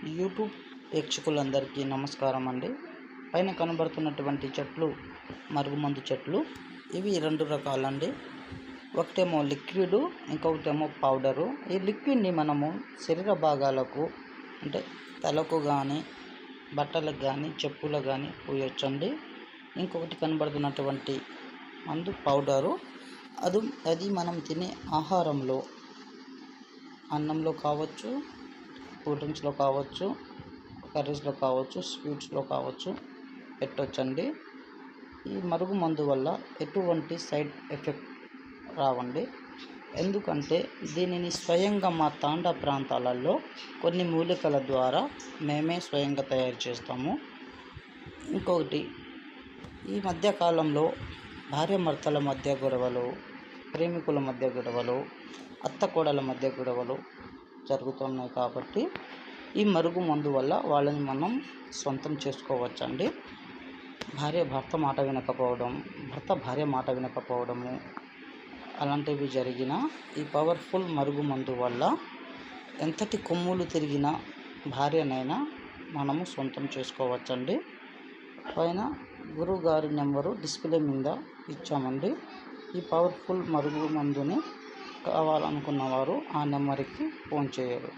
YouTube ప్రేక్షకులందరికీ నమస్కారం అండి. పైన కనబడుతున్నటువంటి చెట్లు మరుగుమందు చెట్లు. ఇవి 2 రకాలండి. ఒకటేమో లిక్విడ్, ఇంకొకటేమో పౌడరు. ఈ లిక్విడ్ని మనము శరీర భాగాలకు అంటే తలకు కానీ, బట్టలకు కానీ, చెప్పులకు కానీ పూయొచ్చండి. ఇంకొకటి కనబడుతున్నటువంటి మందు పౌడరు. అది మనం తినే ఆహారంలో, అన్నంలో కావచ్చు, కూల్ డ్రింక్స్లో కావచ్చు, కర్రీస్లో కావచ్చు, స్వీట్స్లో కావచ్చు పెట్టొచ్చండి. ఈ మరుగు మందు వల్ల ఎటువంటి సైడ్ ఎఫెక్ట్ రావండి. ఎందుకంటే దీనిని స్వయంగా మా తాండా ప్రాంతాలలో కొన్ని మూలికల ద్వారా మేమే స్వయంగా తయారు చేస్తాము. ఇంకొకటి, ఈ మధ్యకాలంలో భార్యాభర్తల మధ్య గొడవలు, ప్రేమికుల మధ్య గొడవలు, అత్తకోడల మధ్య గొడవలు జరుగుతున్నాయి కాబట్టి ఈ మరుగు మందు వల్ల వాళ్ళని మనం సొంతం చేసుకోవచ్చండి. భర్త మాట వినకపోవడం, భర్త భార్య మాట వినకపోవడము అలాంటివి జరిగిన ఈ పవర్ఫుల్ మరుగు మందు వల్ల ఎంతటి కొమ్ములు తిరిగిన భార్యనైనా మనము సొంతం చేసుకోవచ్చండి. పైన గురువు గారి నెంబరు డిస్ప్లే మీద ఇచ్చామండి. ఈ పవర్ఫుల్ మరుగు మందుని కావాలనుకున్నవారు ఆ నెంబర్కి ఫోన్ చేయరు.